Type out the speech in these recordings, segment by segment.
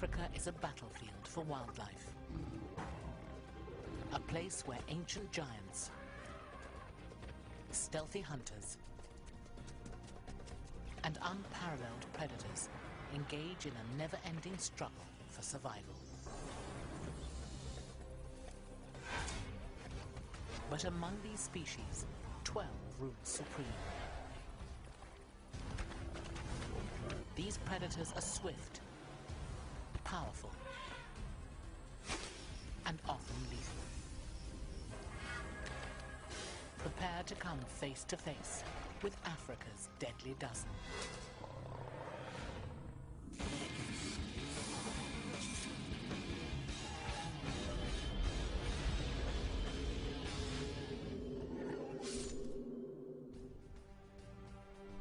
Africa is a battlefield for wildlife. A place where ancient giants, stealthy hunters, and unparalleled predators engage in a never-ending struggle for survival. But among these species, 12 rule supreme. These predators are swift, powerful, and often lethal. Prepare to come face to face with Africa's deadly dozen.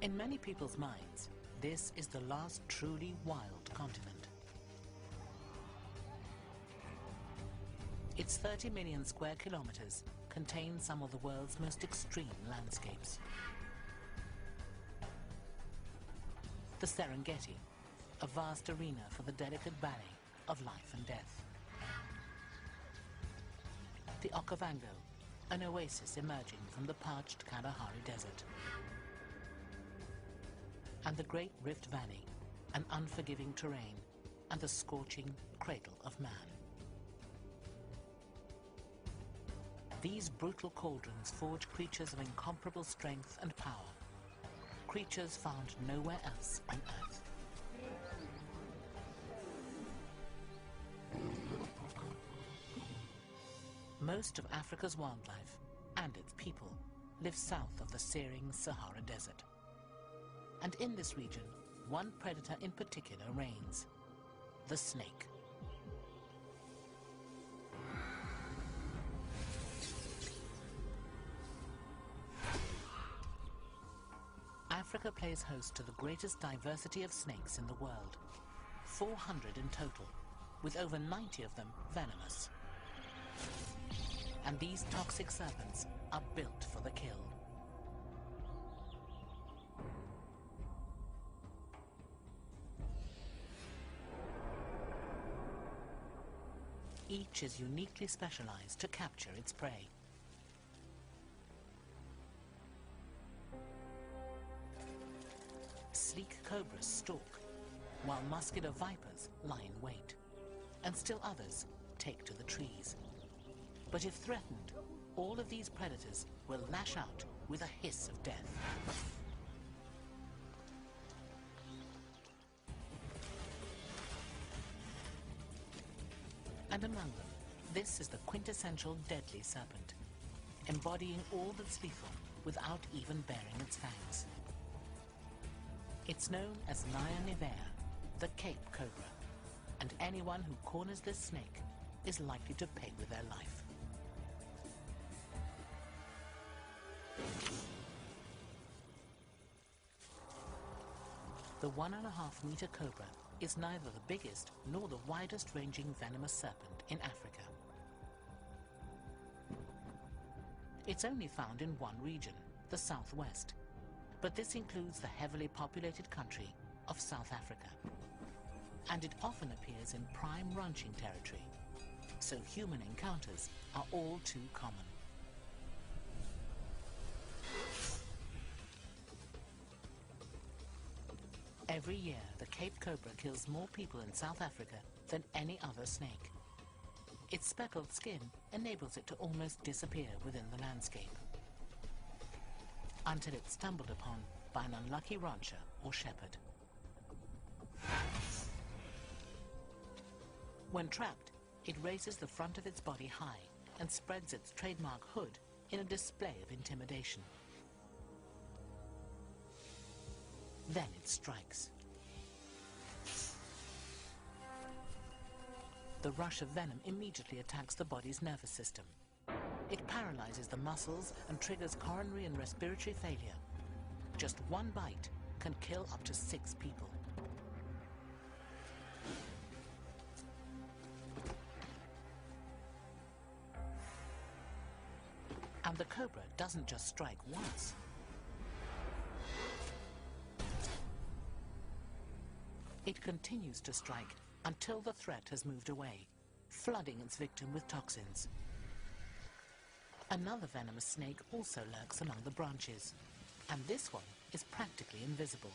In many people's minds, this is the last truly wild continent. Its 30 million square kilometers contains some of the world's most extreme landscapes. The Serengeti, a vast arena for the delicate ballet of life and death. The Okavango, an oasis emerging from the parched Kalahari Desert. And the Great Rift Valley, an unforgiving terrain and the scorching cradle of man. These brutal cauldrons forge creatures of incomparable strength and power, creatures found nowhere else on Earth. Most of Africa's wildlife and its people live south of the searing Sahara Desert. And in this region, one predator in particular reigns: the snake. Africa plays host to the greatest diversity of snakes in the world, 400 in total, with over 90 of them venomous. And these toxic serpents are built for the kill. Each is uniquely specialized to capture its prey. Sleek cobras stalk, while muscular vipers lie in wait, and still others take to the trees. But if threatened, all of these predators will lash out with a hiss of death. And among them, this is the quintessential deadly serpent, embodying all that's lethal without even baring its fangs. It's known as Naya, the Cape Cobra, and anyone who corners this snake is likely to pay with their life. The 1.5-meter cobra is neither the biggest nor the widest-ranging venomous serpent in Africa. It's only found in one region, the southwest, but this includes the heavily populated country of South Africa. And it often appears in prime ranching territory, so human encounters are all too common. Every year, the Cape Cobra kills more people in South Africa than any other snake. Its speckled skin enables it to almost disappear within the landscape, until it's stumbled upon by an unlucky rancher or shepherd. When trapped, it raises the front of its body high and spreads its trademark hood in a display of intimidation. Then it strikes. The rush of venom immediately attacks the body's nervous system. It paralyzes the muscles and triggers coronary and respiratory failure. Just one bite can kill up to 6 people. And the cobra doesn't just strike once. It continues to strike until the threat has moved away, flooding its victim with toxins. Another venomous snake also lurks among the branches, and this one is practically invisible.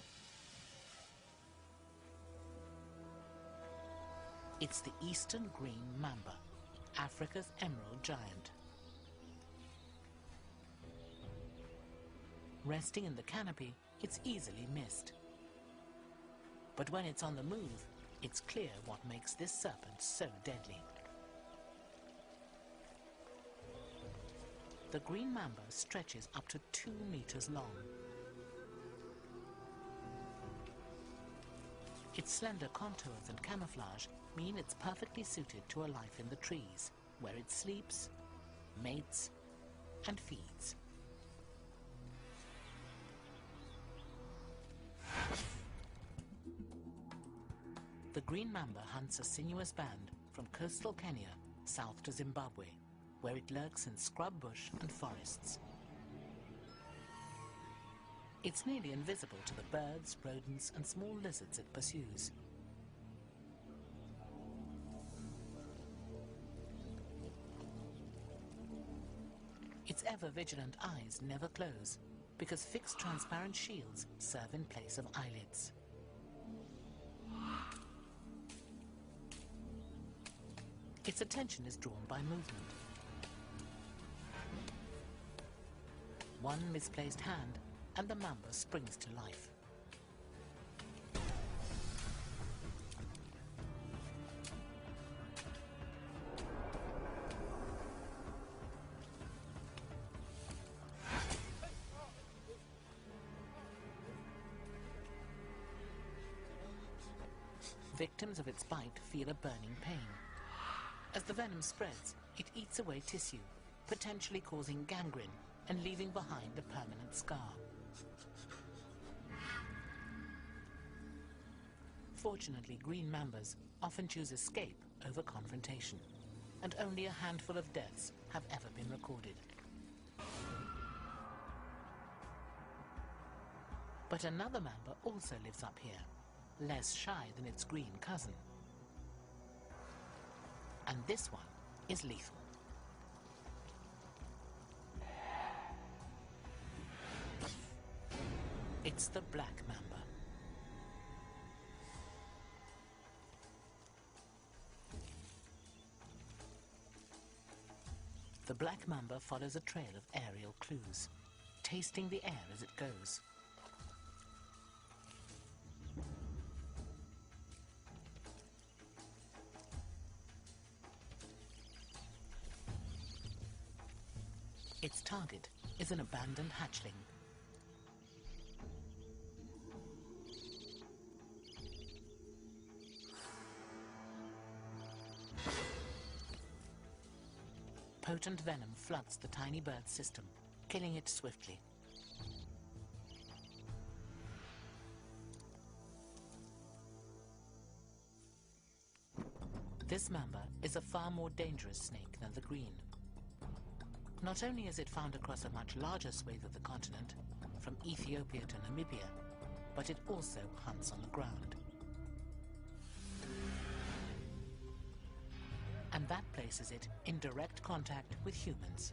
It's the eastern green mamba, Africa's emerald giant. Resting in the canopy, it's easily missed. But when it's on the move, it's clear what makes this serpent so deadly. The green mamba stretches up to 2 meters long. Its slender contours and camouflage mean it's perfectly suited to a life in the trees, where it sleeps, mates, and feeds. The green mamba hunts a sinuous band from coastal Kenya south to Zimbabwe, where it lurks in scrub bush and forests. It's nearly invisible to the birds, rodents, and small lizards it pursues. Its ever-vigilant eyes never close, because fixed transparent shields serve in place of eyelids. Its attention is drawn by movement. One misplaced hand, and the mamba springs to life. Victims of its bite feel a burning pain. As the venom spreads, it eats away tissue, potentially causing gangrene and leaving behind a permanent scar. Fortunately, green mambas often choose escape over confrontation, and only a handful of deaths have ever been recorded. But another mamba also lives up here, less shy than its green cousin. And this one is lethal. It's the black mamba. The black mamba follows a trail of aerial clues, tasting the air as it goes. Its target is an abandoned hatchling. Potent venom floods the tiny bird's system, killing it swiftly. This mamba is a far more dangerous snake than the green. Not only is it found across a much larger swathe of the continent, from Ethiopia to Namibia, but it also hunts on the ground. And that places it in direct contact with humans.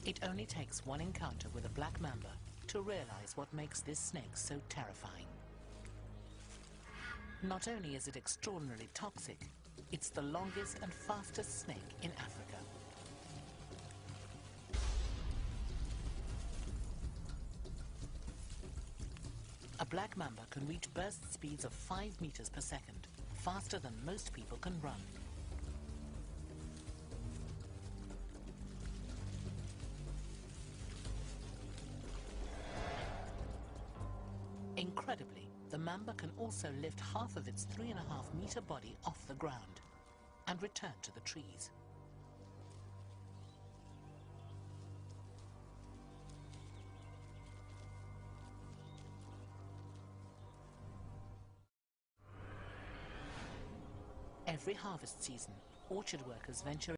It only takes one encounter with a black mamba to realize what makes this snake so terrifying. Not only is it extraordinarily toxic, it's the longest and fastest snake in Africa. A black mamba can reach burst speeds of 5 meters per second, faster than most people can run. Incredibly, the mamba can also lift half of its 3.5-meter body off the ground and return to the trees. Every harvest season, orchard workers venture